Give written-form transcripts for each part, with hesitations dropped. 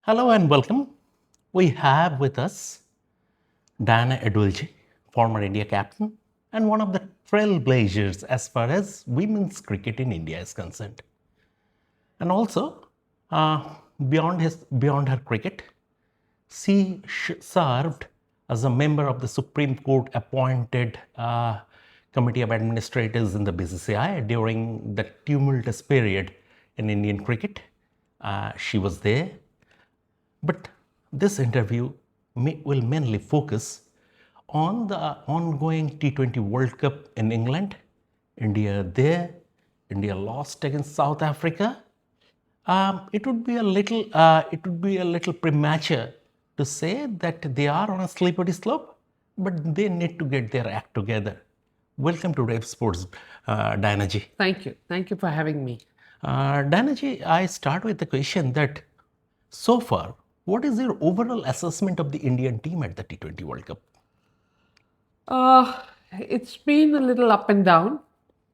Hello and welcome. We have with us Diana Edulji, former India captain and one of the trailblazers as far as women's cricket in India is concerned. And also, uh, beyond her cricket, she served as a member of the Supreme Court appointed Committee of Administrators in the BCCI during the tumultuous period in Indian cricket. She was there. But this interview will mainly focus on the ongoing T20 World Cup in England. India there. India lost against South Africa. It would be a little premature to say that they are on a slippery slope, but they need to get their act together. Welcome to RevSportz, Diana ji. Thank you. Thank you for having me. Diana ji, I start with the question that so far, what is your overall assessment of the Indian team at the T20 World Cup? It's been a little up and down.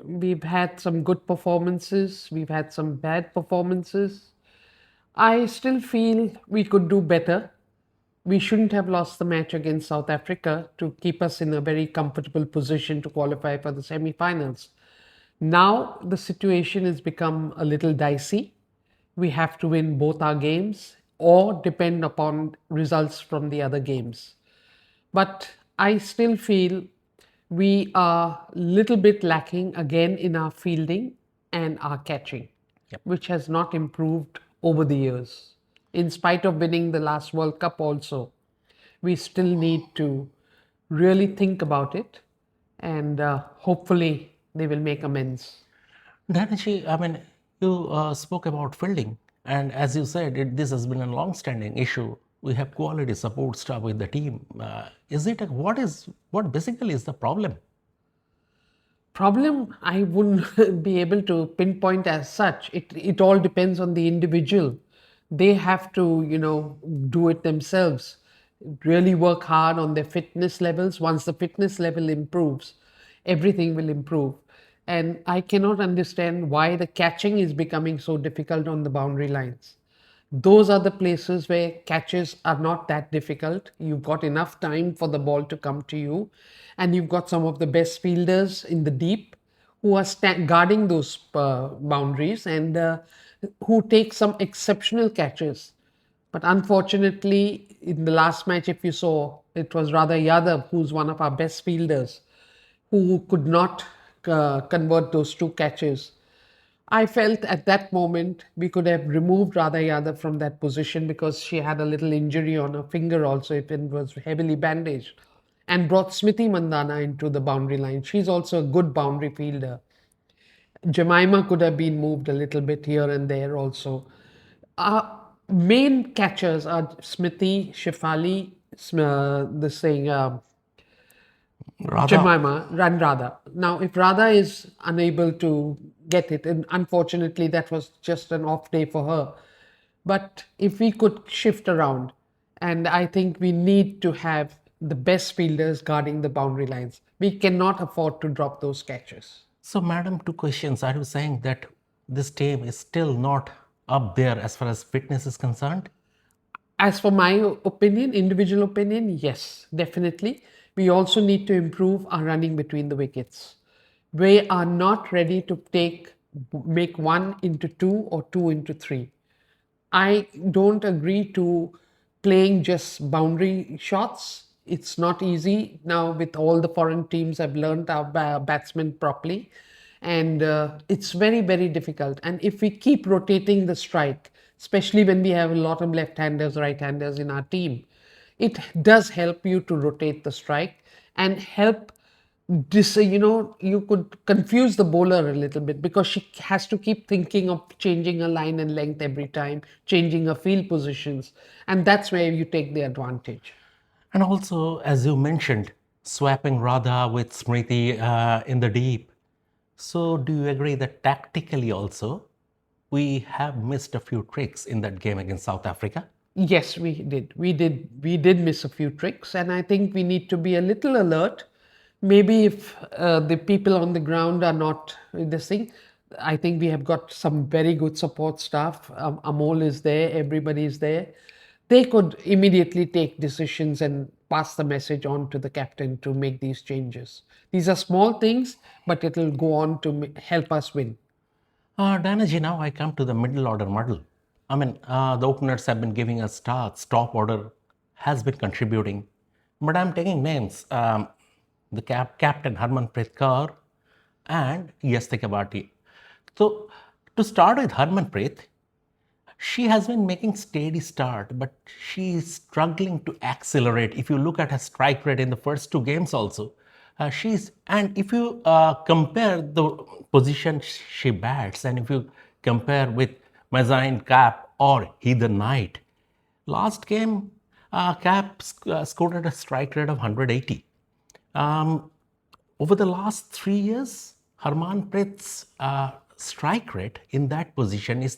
We've had some good performances, we've had some bad performances. I still feel we could do better. We shouldn't have lost the match against South Africa to keep us in a very comfortable position to qualify for the semi-finals. Now the situation has become a little dicey. We have to win both our games or depend upon results from the other games. But I still feel we are a little bit lacking again in our fielding and our catching, which has not improved over the years. In spite of winning the last World Cup also, we still need to really think about it, and hopefully they will make amends. Danaji, I mean, you spoke about fielding, and as you said, this has been a long-standing issue. We have quality support staff with the team. What basically is the problem? Problem I wouldn't be able to pinpoint as such. It all depends on the individual. They have to, do it themselves. Really work hard on their fitness levels. Once the fitness level improves, everything will improve. And I cannot understand why the catching is becoming so difficult on the boundary lines. Those are the places where catches are not that difficult. You've got enough time for the ball to come to you, and you've got some of the best fielders in the deep who are guarding those boundaries and who take some exceptional catches. But unfortunately, in the last match, if you saw, it was Radha Yadav, who's one of our best fielders, who could not convert those two catches. I felt at that moment we could have removed Radha Yadav from that position because she had a little injury on her finger also. It was heavily bandaged, and brought Smriti Mandana into the boundary line. She's also a good boundary fielder. Jemima could have been moved a little bit here and there also. Our main catchers are Smriti, Shefali, this thing, Radha, Jemima, and Radha. Now, if Radha is unable to get it, and unfortunately that was just an off day for her, but if we could shift around, and I think we need to have the best fielders guarding the boundary lines. We cannot afford to drop those catches. so madam, two questions. Are you saying that this team is still not up there as far as fitness is concerned? As for my opinion, individual opinion, yes, definitely. We also need to improve our running between the wickets. We are not ready to make 1 into 2 or 2 into 3. I don't agree to playing just boundary shots. It's not easy. Now with all the foreign teams, I've learned our batsmen properly, and it's very, very difficult. And if we keep rotating the strike, especially when we have a lot of left-handers, right-handers in our team, it does help you to rotate the strike and help you could confuse the bowler a little bit because she has to keep thinking of changing her line and length every time, changing her field positions, and that's where you take the advantage. And also, as you mentioned, swapping Radha with Smriti in the deep. So, do you agree that tactically also we have missed a few tricks in that game against South Africa? Yes, we did. We did miss a few tricks, and I think we need to be a little alert. Maybe if the people on the ground are not this thing, I think we have got some very good support staff. Amol is there, everybody is there. they could immediately take decisions and pass the message on to the captain to make these changes. These are small things, but it'll go on to help us win. Danaji, now I come to the middle order model. The openers have been giving us starts, top order has been contributing. But I'm taking names. The captain Harmanpreet Kaur and Yastika Bhatia. So, to start with Harmanpreet, she has been making steady start, but she is struggling to accelerate. If you look at her strike rate in the first two games, also, and if you compare the position she bats, and if you compare with Mazine Cap or Heather Knight, last game Cap scored at a strike rate of 180. Um, Over the last 3 years, Harmanpreet's strike rate in that position is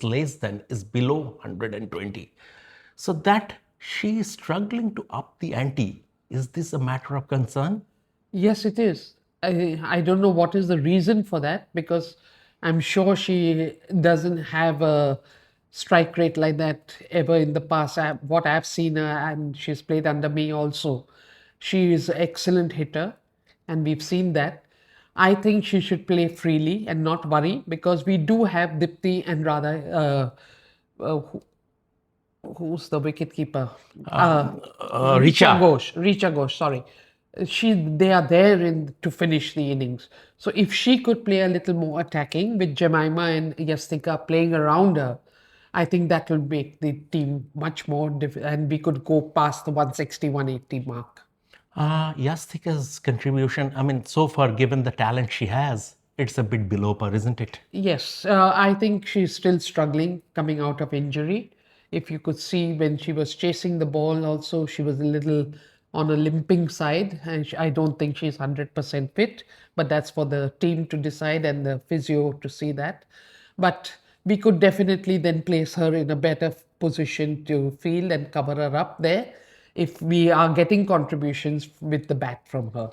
below 120. So that she is struggling to up the ante. Is this a matter of concern? Yes, it is. I don't know what is the reason for that, because I'm sure she doesn't have a strike rate like that ever in the past. What I've seen her, and she's played under me also, she is an excellent hitter, and we've seen that. I think she should play freely and not worry, because we do have Dipti and Radha, who's the wicket keeper? Richa. Richa Ghosh, sorry. They are there to finish the innings. So if she could play a little more attacking with Jemima and Yastika playing around her, I think that will make the team much more and we could go past the 160, 180 mark. Yastika's contribution, so far, given the talent she has, it's a bit below par, isn't it? Yes, I think she's still struggling coming out of injury. If you could see when she was chasing the ball, also, she was a little on a limping side, and I don't think she's 100% fit, but that's for the team to decide and the physio to see that. But we could definitely then place her in a better position to field and cover her up there if we are getting contributions with the bat from her.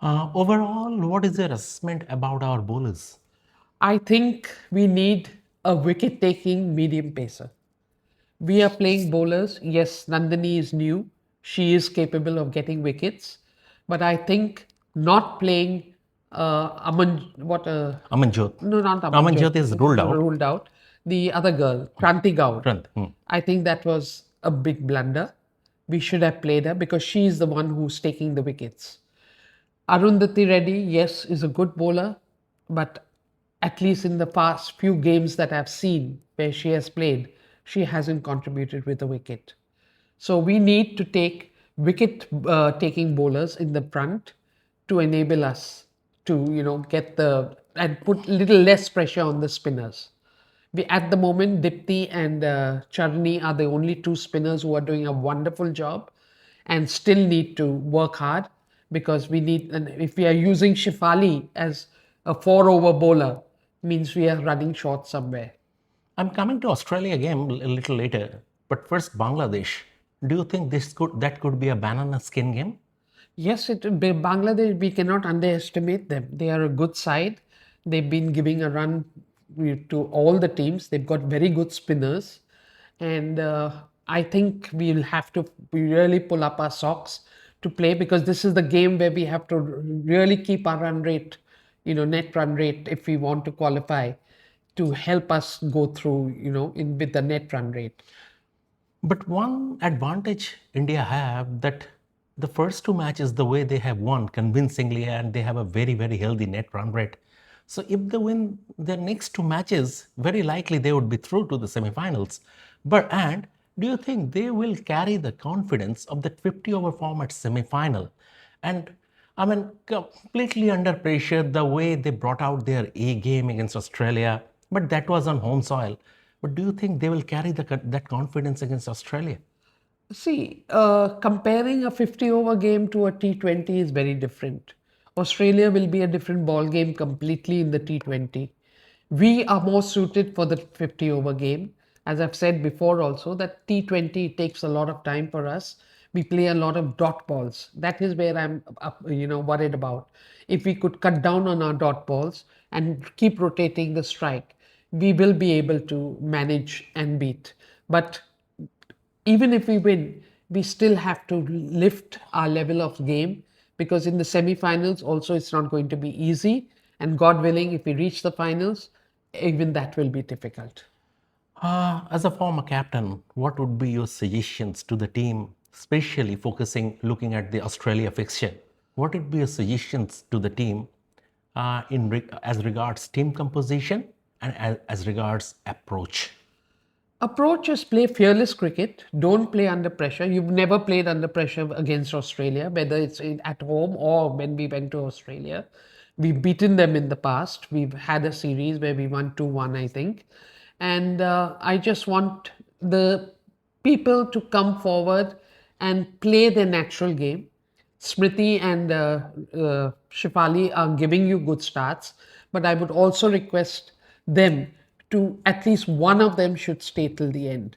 Overall, what is your assessment about our bowlers? I think we need a wicket taking medium pacer. We are playing bowlers. Yes, Nandini is new. She is capable of getting wickets. But I think not playing Amanjot. no, not Amanjot is ruled out. Ruled out. The other girl, Kranti Gaur. Kranti. I think that was a big blunder. We should have played her because she is the one who's taking the wickets. Arundhati Reddy, yes, is a good bowler, but at least in the past few games that I've seen where she has played, she hasn't contributed with a wicket. So we need to take wicket taking bowlers in the front to enable us to, get and put little less pressure on the spinners. At the moment, Dipti and Charni are the only two spinners who are doing a wonderful job and still need to work hard, because and if we are using Shifali as a 4-over bowler, means we are running short somewhere. I'm coming to Australia game a little later, but first Bangladesh. Do you think that could be a banana skin game? Yes, Bangladesh, we cannot underestimate them. They are a good side. They've been giving a run to all the teams. They've got very good spinners. And I think we'll have to really pull up our socks to play, because this is the game where we have to really keep our run rate, net run rate, if we want to qualify, to help us go through, with the net run rate. But one advantage India have, that the first two matches, the way they have won convincingly, and they have a very, very healthy net run rate. So if they win their next two matches, very likely they would be through to the semifinals. And do you think they will carry the confidence of that 50-over format semifinal? And completely under pressure, the way they brought out their A game against Australia, but that was on home soil. But do you think they will carry that confidence against Australia? See, comparing a 50-over game to a T20 is very different. Australia will be a different ball game completely in the T20. We are more suited for the 50-over game. As I've said before also, that T20 takes a lot of time for us. We play a lot of dot balls. That is where I'm, worried about. If we could cut down on our dot balls and keep rotating the strike, we will be able to manage and beat. But even if we win, we still have to lift our level of game, because in the semi-finals also it's not going to be easy. And God willing, if we reach the finals, even that will be difficult. As a former captain, what would be your suggestions to the team, especially looking at the Australia fixture? What would be your suggestions to the team as regards team composition and as regards approach? Approach is play fearless cricket. Don't play under pressure. You've never played under pressure against Australia, whether it's at home or when we went to Australia. We've beaten them in the past. We've had a series where we won 2-1, I think. And I just want the people to come forward and play their natural game. Smriti and Shifali are giving you good starts, but I would also request them to at least one of them should stay till the end.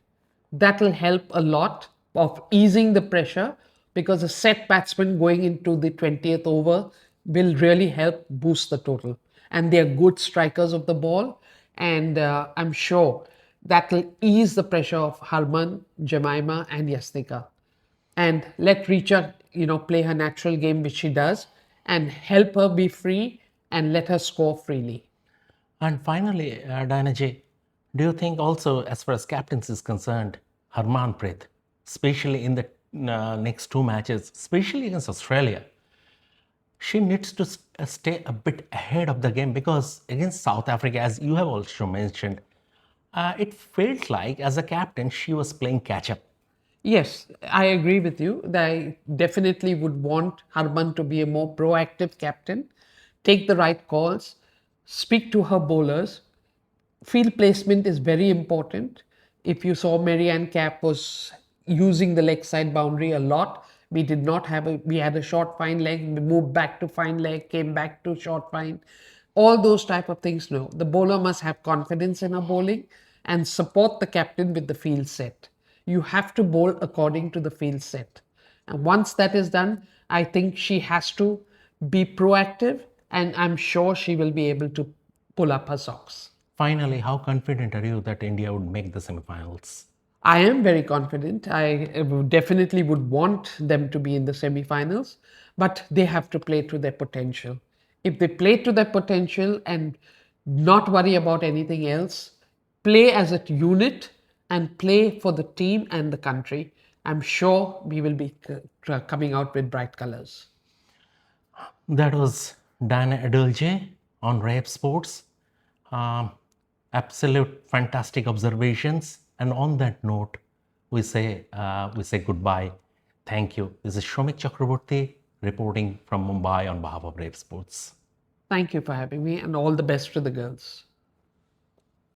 That will help a lot of easing the pressure, because a set batsman going into the 20th over will really help boost the total. And they are good strikers of the ball, and I'm sure that will ease the pressure of Harman, Jemima, and Yasnika. And let Richa, play her natural game, which she does, and help her be free and let her score freely. And finally, Diana J, do you think also, as far as captaincy is concerned, Harmanpreet, especially in the next two matches, especially against Australia, she needs to stay a bit ahead of the game, because against South Africa, as you have also mentioned, it felt like as a captain she was playing catch up. Yes, I agree with you. I definitely would want Harman to be a more proactive captain, take the right calls, speak to her bowlers. Field placement is very important. If you saw, Marianne Cap was using the leg side boundary a lot. We had a short fine leg, we moved back to fine leg, came back to short fine. All those type of things, no. The bowler must have confidence in her bowling and support the captain with the field set. You have to bowl according to the field set. And once that is done, I think she has to be proactive, and I'm sure she will be able to pull up her socks. Finally, how confident are you that India would make the semifinals? I am very confident. I definitely would want them to be in the semi-finals, but they have to play to their potential. If they play to their potential and not worry about anything else, play as a unit and play for the team and the country, I'm sure we will be coming out with bright colors. That was Diana Edulji on RevSportz. Um, Absolute fantastic observations. And on that note, we say goodbye. Thank you. This is Shomik Chakraborty reporting from Mumbai on behalf of RevSportz. Thank you for having me, and all the best to the girls.